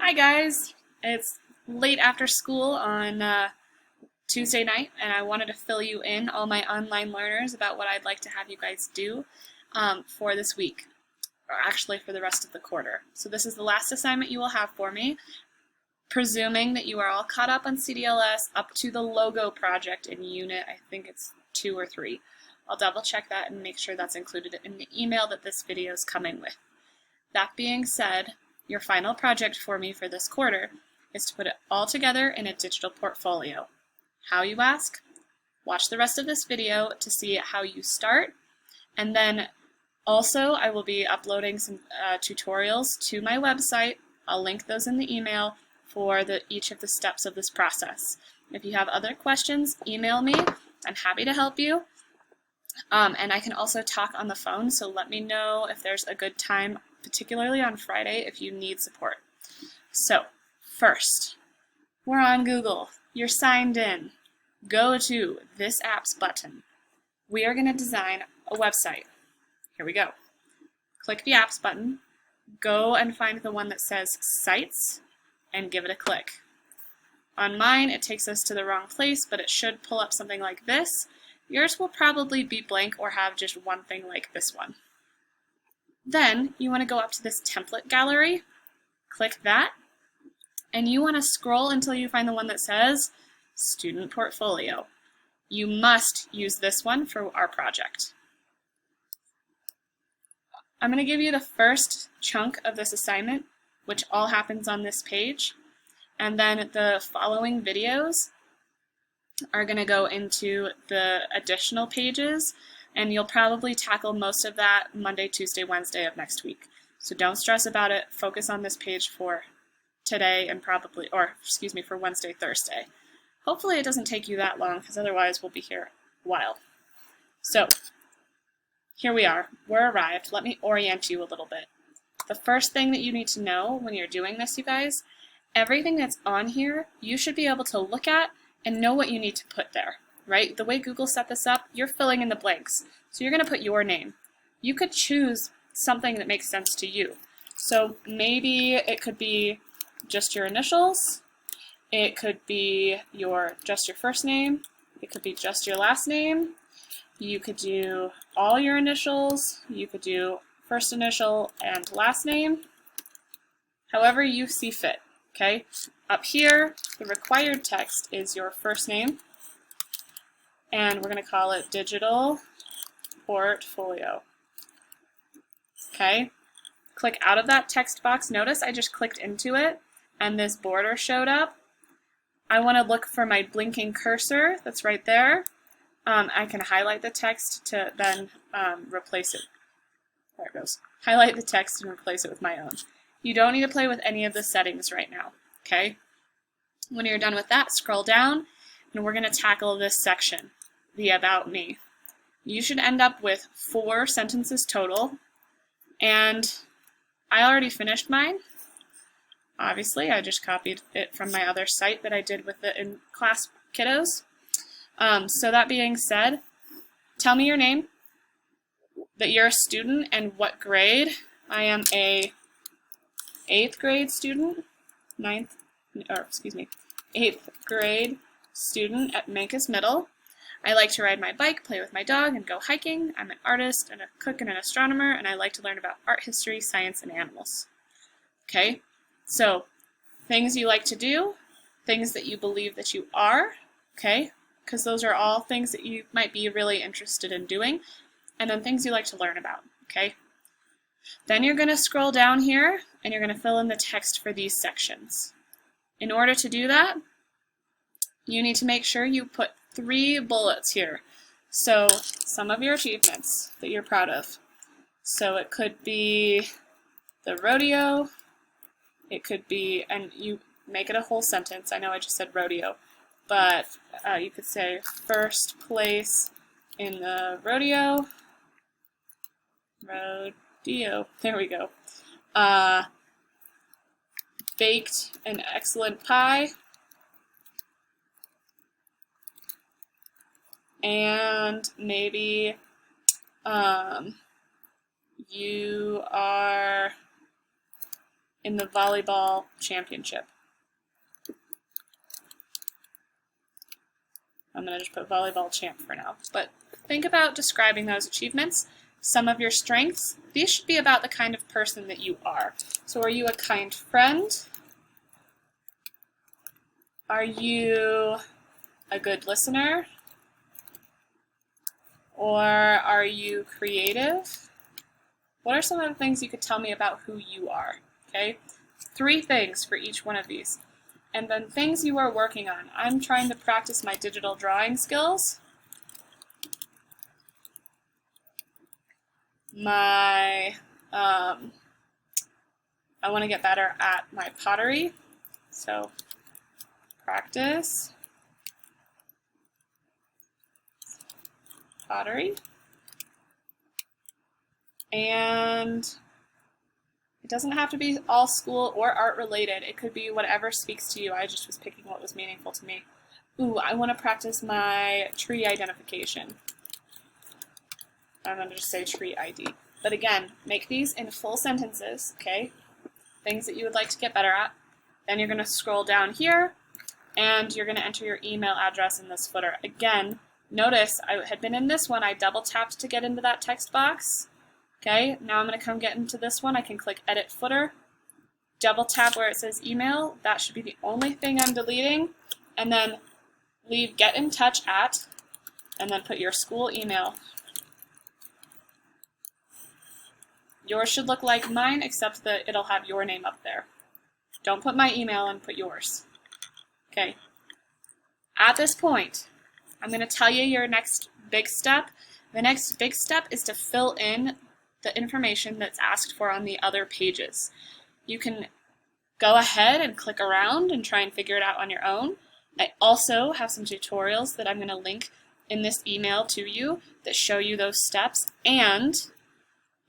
Hi guys! It's late after school on Tuesday night, and I wanted to fill you in, all my online learners, about what I'd like to have you guys do for this week, or actually for the rest of the quarter. So this is the last assignment you will have for me, presuming that you are all caught up on CDLS up to the logo project in unit, I think it's 2 or 3. I'll double check that and make sure that's included in the email that this video is coming with. That being said, your final project for me for this quarter is to put it all together in a digital portfolio. How, you ask? Watch the rest of this video to see how you start, and then also I will be uploading some tutorials to my website. I'll link those in the email for each of the steps of this process. If you have other questions, email me. I'm happy to help you. And I can also talk on the phone, so let me know if there's a good time, particularly on Friday, if you need support. So, first, we're on Google. You're signed in. Go to this app's button. We are going to design a website. Here we go. Click the apps button. Go and find the one that says Sites, and give it a click. On mine, it takes us to the wrong place, but it should pull up something like this. Yours will probably be blank or have just one thing like this one. Then you want to go up to this template gallery, click that, and you want to scroll until you find the one that says Student Portfolio. You must use this one for our project. I'm going to give you the first chunk of this assignment, which all happens on this page, and then the following videos are going to go into the additional pages, and you'll probably tackle most of that Monday, Tuesday, Wednesday of next week. So don't stress about it. Focus on this page for today and for Wednesday, Thursday. Hopefully it doesn't take you that long, because otherwise we'll be here a while. So here we are. We're arrived. Let me orient you a little bit. The first thing that you need to know when you're doing this, you guys, everything that's on here, you should be able to look at and know what you need to put there, right? The way Google set this up, you're filling in the blanks. So you're going to put your name. You could choose something that makes sense to you. So maybe it could be just your initials. It could be just your first name. It could be just your last name. You could do all your initials. You could do first initial and last name. However you see fit, okay? Up here, the required text is your first name, and we're going to call it Digital Portfolio. Okay? Click out of that text box. Notice I just clicked into it, and this border showed up. I want to look for my blinking cursor that's right there. I can highlight the text to then replace it. There it goes. Highlight the text and replace it with my own. You don't need to play with any of the settings right now. Okay? When you're done with that, scroll down, and we're going to tackle this section, the About Me. You should end up with 4 sentences total, and I already finished mine. Obviously, I just copied it from my other site that I did with the in-class kiddos. So that being said, tell me your name, that you're a student, and what grade. I am a 8th grade student, 8th grade student at Mancus Middle. I like to ride my bike, play with my dog, and go hiking. I'm an artist and a cook and an astronomer, and I like to learn about art history, science, and animals. Okay, so things you like to do, things that you believe that you are, okay, because those are all things that you might be really interested in doing, and then things you like to learn about, okay? Then you're going to scroll down here, and you're going to fill in the text for these sections. In order to do that, you need to make sure you put 3 bullets here. So some of your achievements that you're proud of. So it could be the rodeo, it could be, and you make it a whole sentence. I know I just said rodeo, but you could say first place in the rodeo. There we go. Baked an excellent pie. And maybe you are in the volleyball championship. I'm going to just put volleyball champ for now. But think about describing those achievements. Some of your strengths, these should be about the kind of person that you are. So are you a kind friend? Are you a good listener? Or are you creative? What are some of the things you could tell me about who you are? Okay, 3 things for each one of these. And then things you are working on. I'm trying to practice my digital drawing skills. I want to get better at my pottery. So practice pottery. And it doesn't have to be all school or art related. It could be whatever speaks to you. I just was picking what was meaningful to me. Ooh, I want to practice my tree identification. I'm going to just say tree ID. But again, make these in full sentences, okay? Things that you would like to get better at. Then you're going to scroll down here, and you're going to enter your email address in this footer. Again, notice I had been in this one. I double tapped to get into that text box. Okay, now I'm going to come get into this one. I can click Edit Footer, double tap where it says email. That should be the only thing I'm deleting. And then leave Get in Touch at, and then put your school email. Yours should look like mine, except that it'll have your name up there. Don't put my email and put yours. Okay. At this point, I'm going to tell you your next big step. The next big step is to fill in the information that's asked for on the other pages. You can go ahead and click around and try and figure it out on your own. I also have some tutorials that I'm going to link in this email to you that show you those steps. And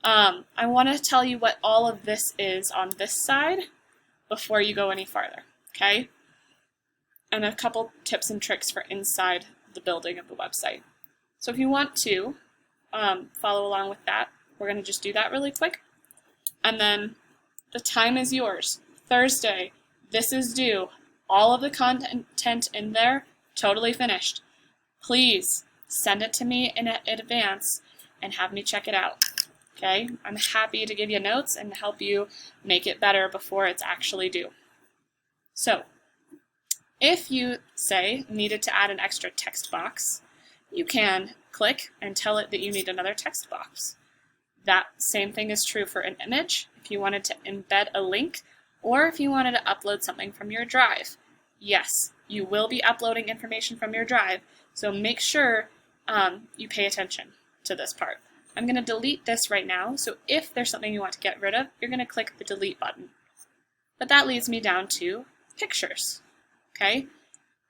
I want to tell you what all of this is on this side before you go any farther, okay? And a couple tips and tricks for inside the building of the website. So if you want to follow along with that, we're going to just do that really quick. And then the time is yours. Thursday, this is due. All of the content in there, totally finished. Please send it to me in advance and have me check it out. Okay? I'm happy to give you notes and help you make it better before it's actually due. So, if you, say, needed to add an extra text box, you can click and tell it that you need another text box. That same thing is true for an image, if you wanted to embed a link, or if you wanted to upload something from your drive. Yes, you will be uploading information from your drive, so make sure you pay attention to this part. I'm going to delete this right now, so if there's something you want to get rid of, you're going to click the delete button. But that leads me down to pictures. Okay?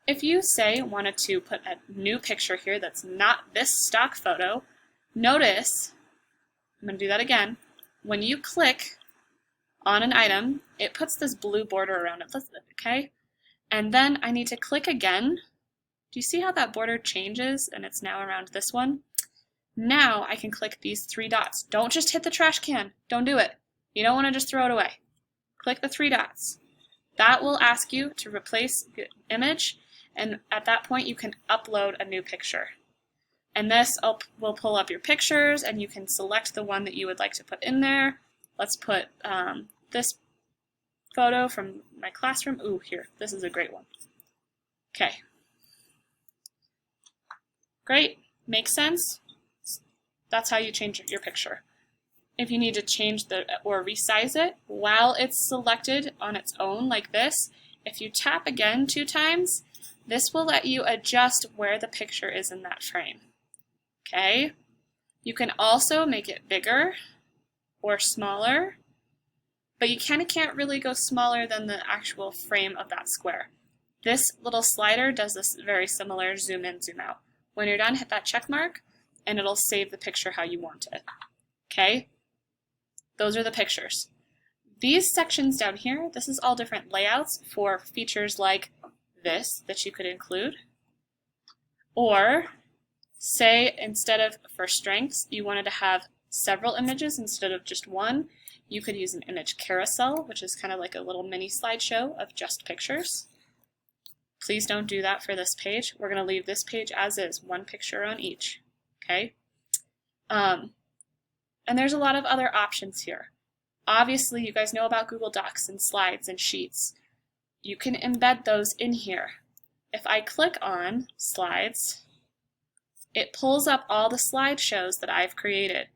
If you, say, wanted to put a new picture here that's not this stock photo, notice, I'm going to do that again, when you click on an item, it puts this blue border around it, okay? And then I need to click again. Do you see how that border changes and it's now around this one? Now I can click these 3 dots. Don't just hit the trash can. Don't do it. You don't want to just throw it away. Click the 3 dots. That will ask you to replace the image, and at that point you can upload a new picture. And this will pull up your pictures, and you can select the one that you would like to put in there. Let's put this photo from my classroom. Ooh, here, this is a great one. Okay. Great. Makes sense? That's how you change your picture. If you need to change or resize it while it's selected on its own like this, if you tap again 2 times, this will let you adjust where the picture is in that frame. Okay? You can also make it bigger or smaller, but you kind of can't really go smaller than the actual frame of that square. This little slider does this very similar zoom in, zoom out. When you're done, hit that check mark, and it'll save the picture how you want it. Okay? Those are the pictures. These sections down here, this is all different layouts for features like this that you could include. Or, say, instead of for strengths, you wanted to have several images instead of just one, You could use an image carousel, which is kind of like a little mini slideshow of just pictures. Please don't do that for this page. We're going to leave this page as is, one picture on each. Okay? And there's a lot of other options here. Obviously, you guys know about Google Docs and slides and sheets. You can embed those in here. If I click on slides, it pulls up all the slideshows that I've created.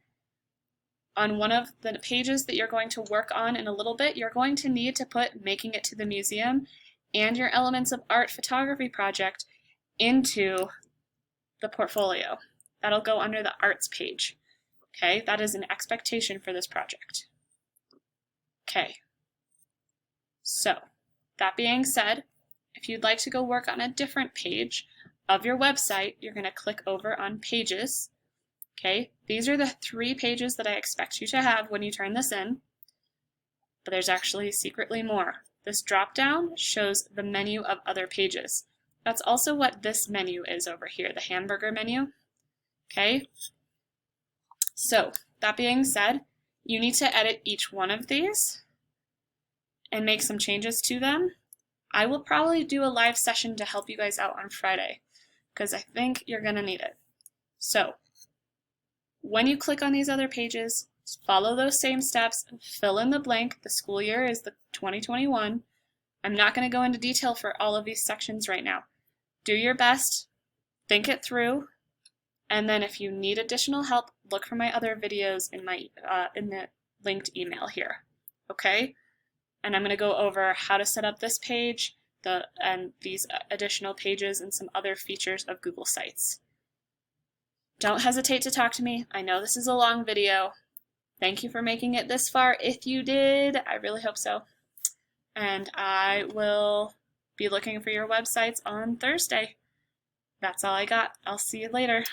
On one of the pages that you're going to work on in a little bit, you're going to need to put Making It to the Museum and your Elements of Art photography project into the portfolio. That'll go under the Arts page. Okay, that is an expectation for this project. Okay, so that being said, if you'd like to go work on a different page of your website, you're going to click over on Pages. Okay, these are the 3 pages that I expect you to have when you turn this in, but there's actually secretly more. This drop-down shows the menu of other pages. That's also what this menu is over here, the hamburger menu. Okay, so that being said, you need to edit each one of these and make some changes to them. I will probably do a live session to help you guys out on Friday because I think you're going to need it. So when you click on these other pages, follow those same steps, fill in the blank. The school year is the 2021. I'm not going to go into detail for all of these sections right now. Do your best, think it through, and then if you need additional help, look for my other videos in the linked email here. Okay? And I'm going to go over how to set up this page and these additional pages and some other features of Google Sites. Don't hesitate to talk to me. I know this is a long video. Thank you for making it this far. If you did, I really hope so. And I will be looking for your websites on Thursday. That's all I got. I'll see you later.